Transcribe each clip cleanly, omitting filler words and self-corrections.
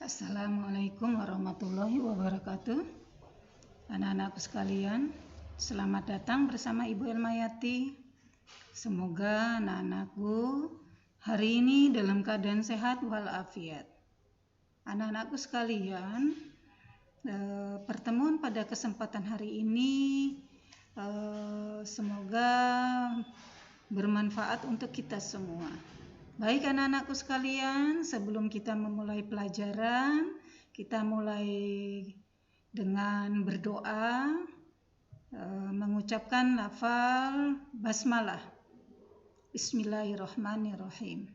Assalamualaikum warahmatullahi wabarakatuh. Anak-anakku sekalian, selamat datang bersama Ibu Elmayati. Semoga anak-anakku hari ini dalam keadaan sehat walafiat. Anak-anakku sekalian, pertemuan pada kesempatan hari ini semoga bermanfaat untuk kita semua. Baik anak-anakku sekalian, sebelum kita memulai pelajaran, kita mulai dengan berdoa, mengucapkan lafal basmalah. Bismillahirrahmanirrahim.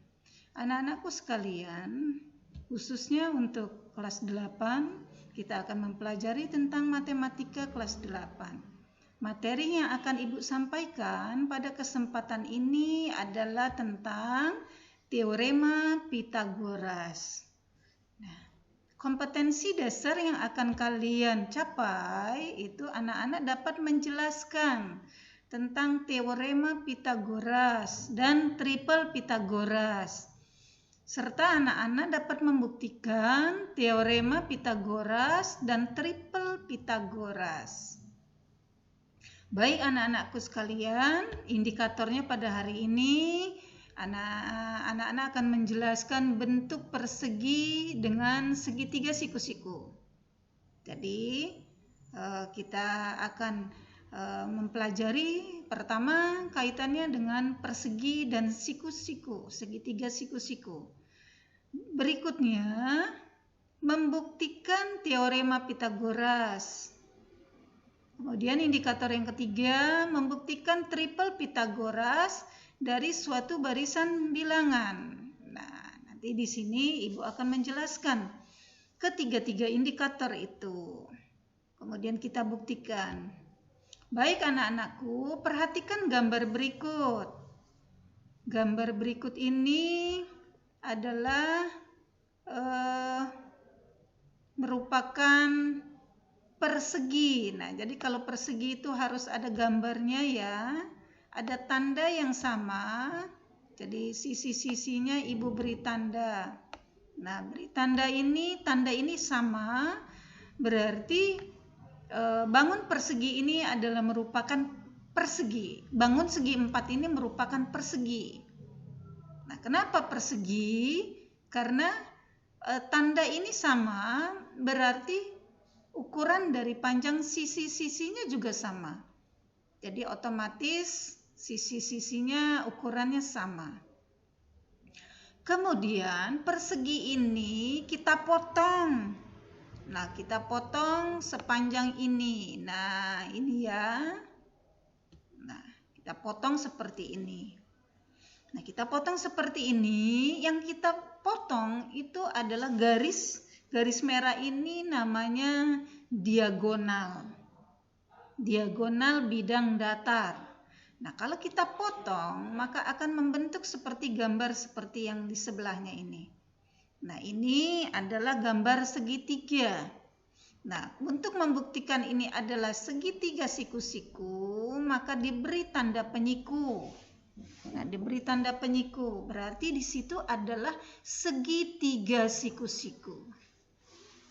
Anak-anakku sekalian, khususnya untuk kelas 8, kita akan mempelajari tentang matematika kelas 8. Materi yang akan Ibu sampaikan pada kesempatan ini adalah tentang Teorema Pitagoras. Nah, kompetensi dasar yang akan kalian capai itu anak-anak dapat menjelaskan tentang Teorema Pitagoras dan Triple Pitagoras. Serta anak-anak dapat membuktikan Teorema Pitagoras dan Triple Pitagoras. Baik anak-anakku sekalian, indikatornya pada hari ini anak-anak akan menjelaskan bentuk persegi dengan segitiga siku-siku. Jadi kita akan mempelajari pertama kaitannya dengan persegi dan siku-siku, segitiga siku-siku. Berikutnya membuktikan teorema Pitagoras. Kemudian indikator yang ketiga membuktikan triple Pitagoras dari suatu barisan bilangan. Nah, nanti di sini Ibu akan menjelaskan ketiga-tiga indikator itu. Kemudian kita buktikan. Baik anak-anakku, perhatikan gambar berikut. Gambar berikut ini adalah merupakan persegi. Nah, jadi kalau persegi itu harus ada gambarnya ya. Ada tanda yang sama, jadi sisi-sisinya Ibu beri tanda. Nah, beri tanda ini sama, berarti bangun persegi ini adalah merupakan persegi. Bangun segi 4 ini merupakan persegi. Nah, kenapa persegi? Karena tanda ini sama, berarti ukuran dari panjang sisi-sisinya juga sama. Jadi otomatis sisi-sisinya ukurannya sama. Kemudian persegi ini kita potong. Nah, kita potong sepanjang ini. Nah, ini ya. Nah, kita potong seperti ini. Nah, kita potong seperti ini. Yang kita potong itu adalah garis merah ini namanya diagonal. Diagonal bidang datar. Nah, kalau kita potong, maka akan membentuk seperti gambar seperti yang di sebelahnya ini. Nah, ini adalah gambar segitiga. Nah, untuk membuktikan ini adalah segitiga siku-siku, maka diberi tanda penyiku. Nah, diberi tanda penyiku, berarti di situ adalah segitiga siku-siku.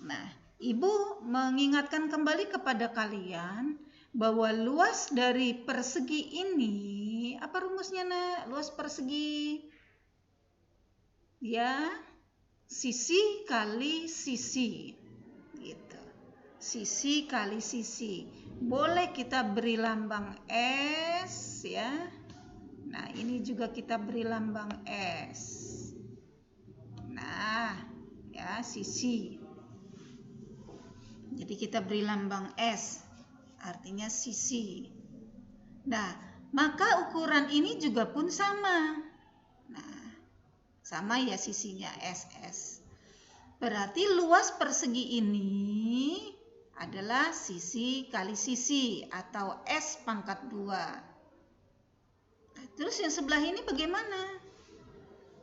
Nah, Ibu mengingatkan kembali kepada kalian bahwa luas dari persegi ini, apa rumusnya nak? Luas persegi ya sisi kali sisi gitu. Sisi kali sisi. Boleh kita beri lambang S ya. Nah, ini juga kita beri lambang S. Nah, ya sisi. Jadi kita beri lambang S. Artinya sisi. Nah, maka ukuran ini juga pun sama. Nah, sama ya sisinya SS. Berarti luas persegi ini adalah sisi kali sisi atau S pangkat 2. Nah, terus yang sebelah ini bagaimana?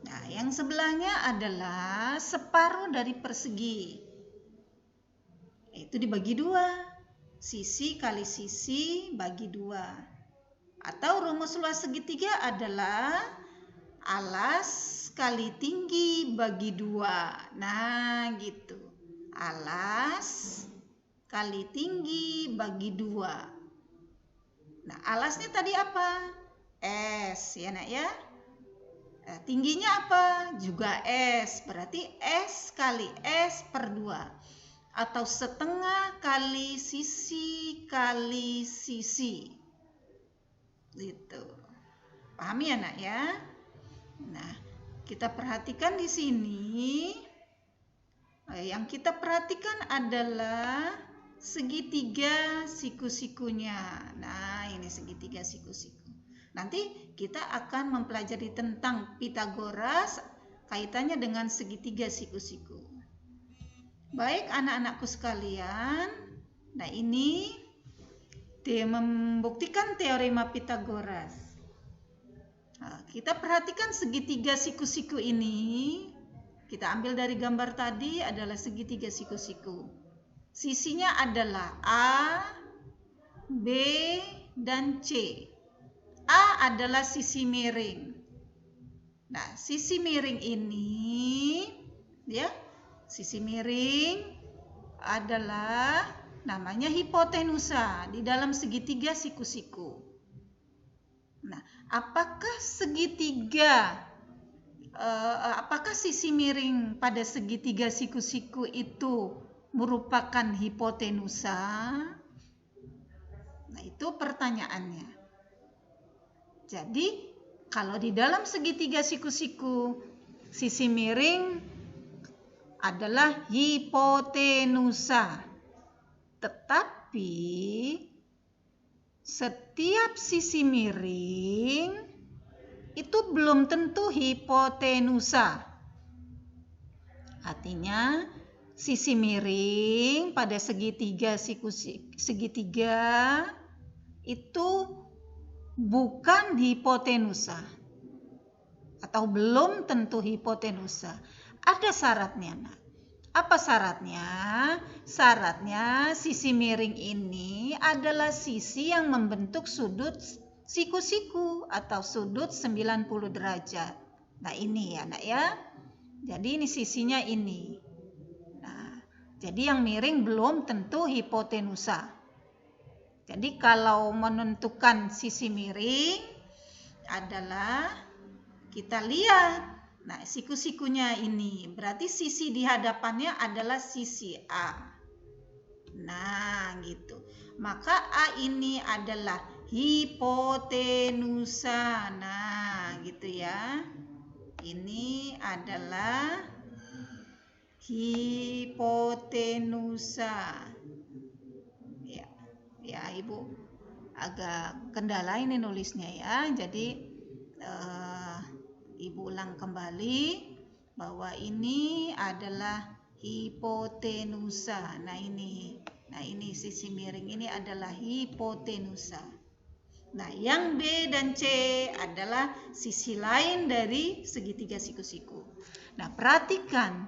Nah, yang sebelahnya adalah separuh dari persegi. Itu dibagi 2. Sisi kali sisi bagi 2. Atau rumus luas segitiga adalah alas kali tinggi bagi 2. Nah, gitu. Alas kali tinggi bagi 2. Nah, alasnya tadi apa? S, ya nak ya. Tingginya apa? Juga S. Berarti S kali S per 2. Atau setengah kali sisi kali sisi. Gitu. Pahami ya nak ya? Nah, kita perhatikan di sini. Yang kita perhatikan adalah segitiga siku-sikunya. Nah, ini segitiga siku-siku. Nanti kita akan mempelajari tentang Pythagoras kaitannya dengan segitiga siku-siku. Baik anak-anakku sekalian, nah ini membuktikan teorema Pythagoras. Nah, kita perhatikan segitiga siku-siku ini. Kita ambil dari gambar tadi adalah segitiga siku-siku. Sisinya adalah A, B, dan C. A adalah sisi miring. Nah, sisi miring ini, ya, sisi miring adalah namanya hipotenusa di dalam segitiga siku-siku. Nah, apakah sisi miring pada segitiga siku-siku itu merupakan hipotenusa? Nah, itu pertanyaannya. Jadi, kalau di dalam segitiga siku-siku, sisi miring adalah hipotenusa. Tetapi setiap sisi miring itu belum tentu hipotenusa. Artinya sisi miring pada segitiga itu bukan hipotenusa atau belum tentu hipotenusa. Ada syaratnya, nak. Apa syaratnya? Syaratnya sisi miring ini adalah sisi yang membentuk sudut siku-siku atau sudut 90 derajat. Nah, ini ya, nak ya. Jadi ini sisinya ini. Nah, jadi yang miring belum tentu hipotenusa. Jadi kalau menentukan sisi miring adalah kita lihat. Nah, siku-sikunya ini berarti sisi di hadapannya adalah sisi A. Nah, gitu. Maka A ini adalah hipotenusa. Nah, gitu ya. Ini adalah hipotenusa. Ya, Ibu agak kendala ini nulisnya ya. Jadi Ibu ulang kembali bahwa ini adalah hipotenusa. Nah, ini sisi miring ini adalah hipotenusa. Nah, yang B dan C adalah sisi lain dari segitiga siku-siku. Nah, perhatikan,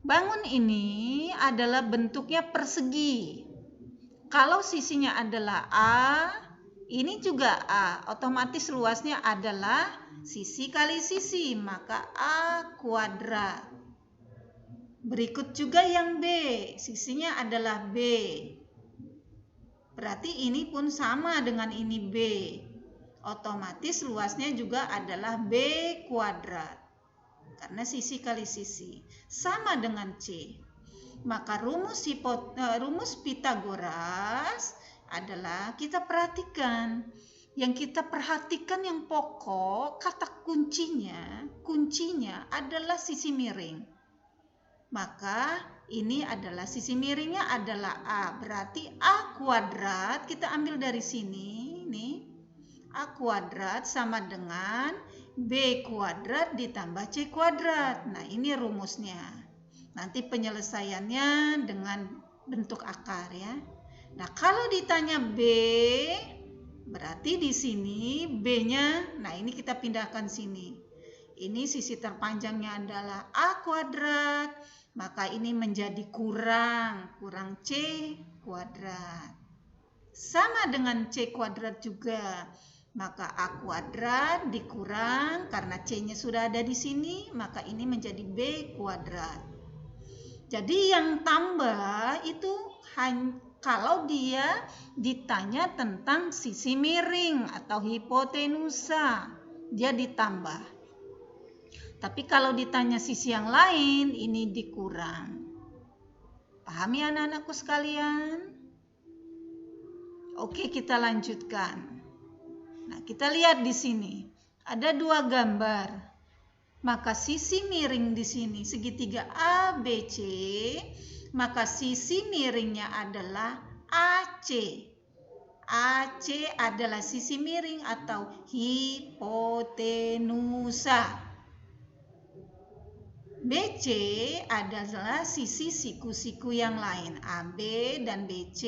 bangun ini adalah bentuknya persegi. Kalau sisinya adalah A, ini juga A, otomatis luasnya adalah sisi kali sisi, maka A kuadrat. Berikut juga yang B, sisinya adalah B. Berarti ini pun sama dengan ini B. Otomatis luasnya juga adalah B kuadrat. Karena sisi kali sisi. Sama dengan C. Maka rumus Pythagoras adalah kita perhatikan. Yang kita perhatikan yang pokok, kata kuncinya adalah sisi miring. Maka ini adalah sisi miringnya adalah A. Berarti A kuadrat, kita ambil dari sini, nih. A kuadrat sama dengan B kuadrat ditambah C kuadrat. Nah, ini rumusnya. Nanti penyelesaiannya dengan bentuk akar ya. Nah, kalau ditanya B, berarti di sini B-nya, nah ini kita pindahkan sini. Ini sisi terpanjangnya adalah A kuadrat, maka ini menjadi kurang C kuadrat. Sama dengan C kuadrat juga. Maka A kuadrat dikurang, karena C-nya sudah ada di sini, maka ini menjadi B kuadrat. Jadi yang tambah itu kalau dia ditanya tentang sisi miring atau hipotenusa, dia ditambah. Tapi kalau ditanya sisi yang lain, ini dikurang. Pahami anak-anakku sekalian? Oke, kita lanjutkan. Nah, kita lihat di sini. Ada dua gambar. Maka sisi miring di sini segitiga ABC, maka sisi miringnya adalah AC. AC adalah sisi miring atau hipotenusa. BC adalah sisi siku-siku yang lain. AB dan BC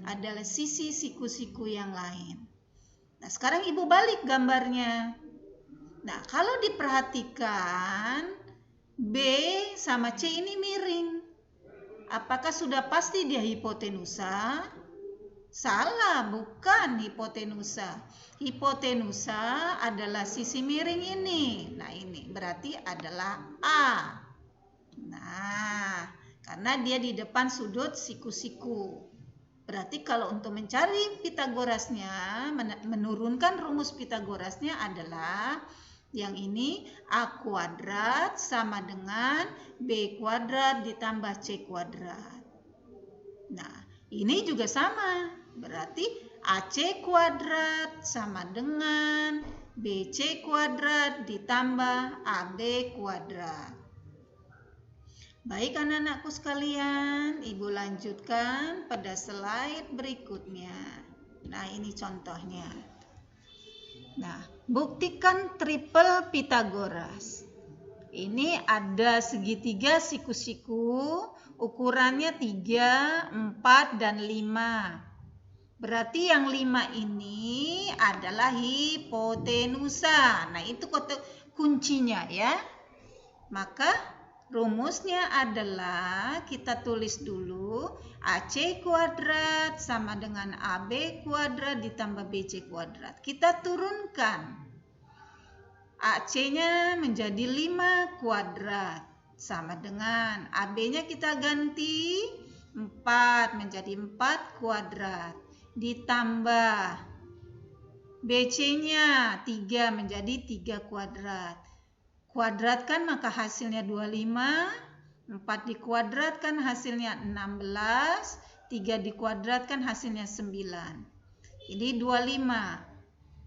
adalah sisi siku-siku yang lain. Nah, sekarang Ibu balik gambarnya. Nah, kalau diperhatikan B sama C ini miring. Apakah sudah pasti dia hipotenusa? Salah, bukan hipotenusa. Hipotenusa adalah sisi miring ini. Nah, ini berarti adalah A. Nah, karena dia di depan sudut siku-siku. Berarti kalau untuk mencari Pitagorasnya, menurunkan rumus Pitagorasnya adalah yang ini A kuadrat sama dengan B kuadrat ditambah C kuadrat. Nah, ini juga sama. Berarti AC kuadrat sama dengan BC kuadrat ditambah AB kuadrat. Baik anak-anakku sekalian, Ibu lanjutkan pada slide berikutnya. Nah, ini contohnya. Nah, buktikan triple Pitagoras. Ini ada segitiga siku-siku, ukurannya 3, 4, dan 5. Berarti yang 5 ini adalah hipotenusa. Nah, itu kuncinya ya. Maka rumusnya adalah kita tulis dulu AC kuadrat sama dengan AB kuadrat ditambah BC kuadrat. Kita turunkan. AC-nya menjadi 5 kuadrat sama dengan AB-nya kita ganti 4 menjadi 4 kuadrat ditambah BC-nya 3 menjadi 3 kuadrat. Kuadratkan maka hasilnya 25, 4 dikuadratkan hasilnya 16, 3 dikuadratkan hasilnya 9. Ini 25.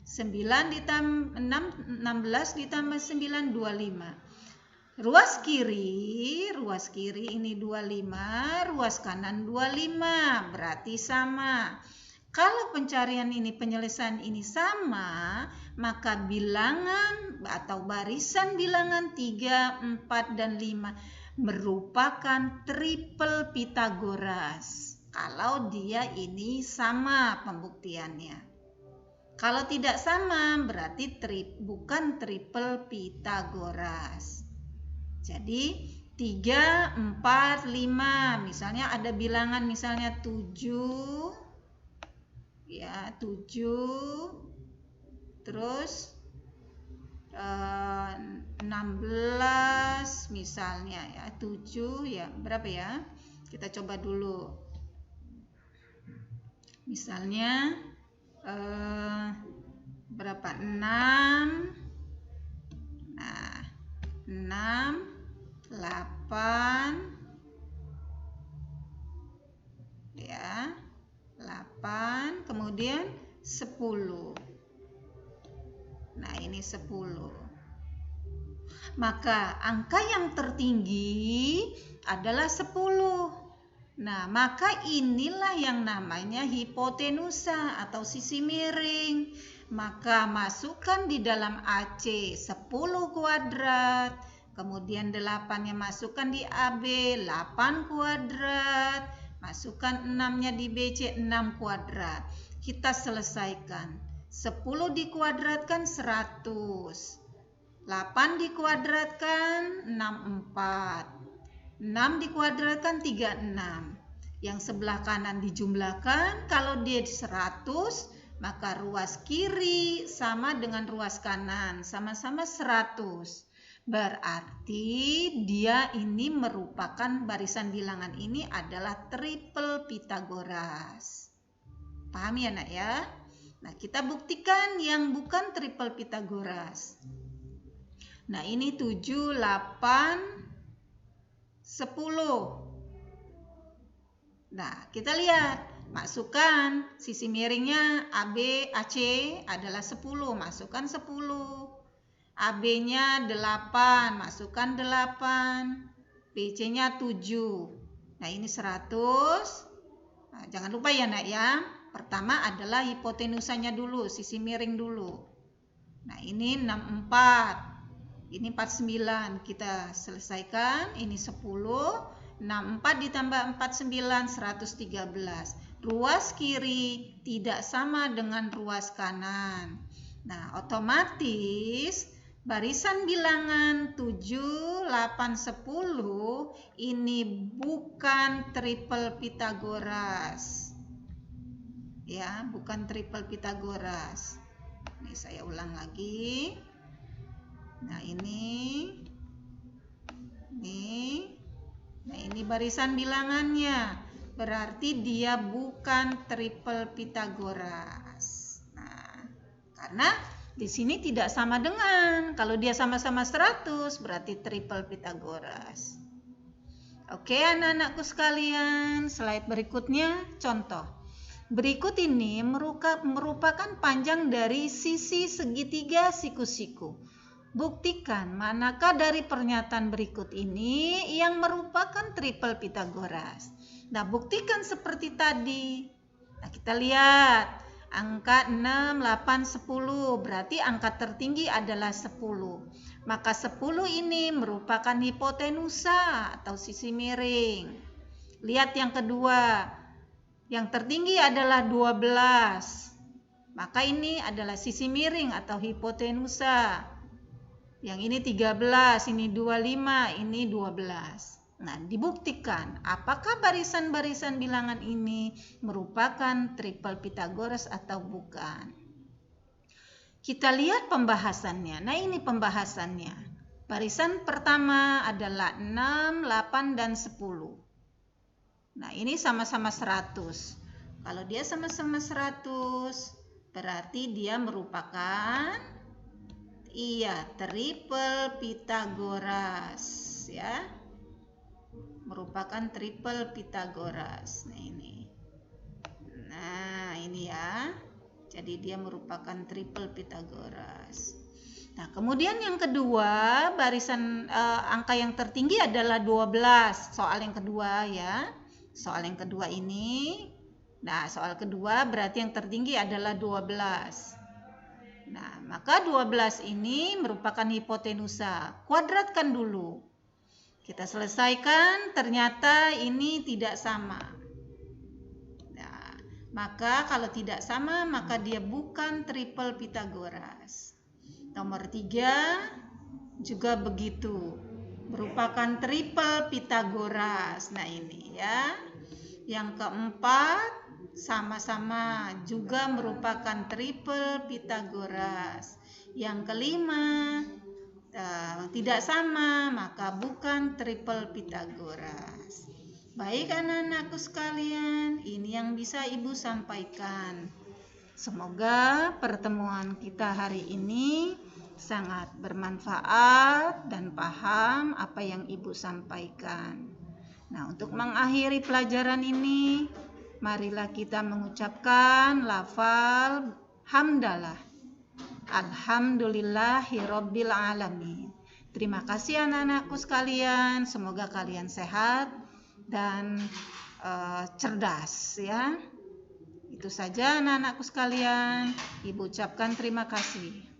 9 ditambah 16 ditambah 9 25. Ruas kiri ini 25, ruas kanan 25, berarti sama. Kalau pencarian ini, penyelesaian ini sama, maka bilangan atau barisan bilangan 3, 4, dan 5 merupakan triple Pitagoras. Kalau dia ini sama pembuktiannya. Kalau tidak sama, berarti bukan triple Pitagoras. Jadi 3, 4, 5. Misalnya ada bilangan misalnya 7. Ya, 7 terus 16 misalnya ya, 7 ya, berapa ya? Kita coba dulu. Misalnya berapa? 6. Nah, 6, 8 ya. 8, kemudian 10. Nah, ini 10. Maka angka yang tertinggi adalah 10. Nah, maka inilah yang namanya hipotenusa atau sisi miring. Maka masukkan di dalam AC 10 kuadrat, kemudian 8-nya masukkan di AB 8 kuadrat, masukkan 6-nya di BC 6 kuadrat. Kita selesaikan. 10 dikuadratkan 100. 8 dikuadratkan 64. 6 dikuadratkan 36. Yang sebelah kanan dijumlahkan, kalau dia 100, maka ruas kiri sama dengan ruas kanan, sama-sama 100. Berarti dia ini merupakan barisan bilangan ini adalah triple Pitagoras. Paham ya nak ya? Nah, kita buktikan yang bukan triple Pitagoras. Nah, ini 7, 8, 10. Nah, kita lihat. Masukkan sisi miringnya AB, AC adalah 10. Masukkan 10. AB-nya 8. Masukkan 8. BC-nya 7. Nah, ini 100. Nah, jangan lupa ya nak ya. Pertama adalah hipotenusanya dulu, sisi miring dulu. Nah, ini 64. Ini 49. Kita selesaikan. Ini 10. 64 ditambah 49, 113. Ruas kiri tidak sama dengan ruas kanan. Nah, otomatis barisan bilangan 7, 8, 10 ini bukan triple Pitagoras. Ya, bukan triple Pitagoras. Ini saya ulang lagi. Nah, ini. Nah, ini barisan bilangannya. Berarti dia bukan triple Pitagoras. Nah, karena di sini tidak sama dengan. Kalau dia sama-sama 100, berarti triple Pitagoras. Oke, anak-anakku sekalian, slide berikutnya contoh. Berikut ini merupakan panjang dari sisi segitiga siku-siku. Buktikan manakah dari pernyataan berikut ini yang merupakan triple Pitagoras. Nah, buktikan seperti tadi. Nah, kita lihat angka 6, 8, 10. Berarti angka tertinggi adalah 10. Maka 10 ini merupakan hipotenusa atau sisi miring. Lihat yang kedua. Yang tertinggi adalah 12. Maka ini adalah sisi miring atau hipotenusa. Yang ini 13, ini 25, ini 12. Nah, dibuktikan apakah barisan-barisan bilangan ini merupakan triple Pitagoras atau bukan. Kita lihat pembahasannya. Nah, ini pembahasannya. Barisan pertama adalah 6, 8, dan 10. Nah, ini sama-sama 100. Kalau dia sama-sama 100, berarti dia merupakan triple Pitagoras ya. Merupakan triple Pitagoras. Nah, ini ya. Jadi dia merupakan triple Pitagoras. Nah, kemudian yang kedua, barisan angka yang tertinggi adalah 12. Soal yang kedua ya. Soal yang kedua ini. Nah, soal kedua berarti yang tertinggi adalah 12. Nah, maka 12 ini merupakan hipotenusa. Kuadratkan dulu. Kita selesaikan, ternyata ini tidak sama. Nah, maka kalau tidak sama, maka dia bukan triple Pitagoras. Nomor 3 juga begitu. Merupakan triple Pitagoras. Nah, ini ya. Yang keempat sama-sama juga merupakan triple Pitagoras. Yang kelima tidak sama, maka bukan triple Pitagoras. Baik anak-anakku sekalian, ini yang bisa Ibu sampaikan. Semoga pertemuan kita hari ini sangat bermanfaat dan paham apa yang Ibu sampaikan. Nah, untuk mengakhiri pelajaran ini, marilah kita mengucapkan lafal hamdalah. Alhamdulillahirabbil alamin. Terima kasih anak-anakku sekalian. Semoga kalian sehat dan cerdas ya. Itu saja anak-anakku sekalian. Ibu ucapkan terima kasih.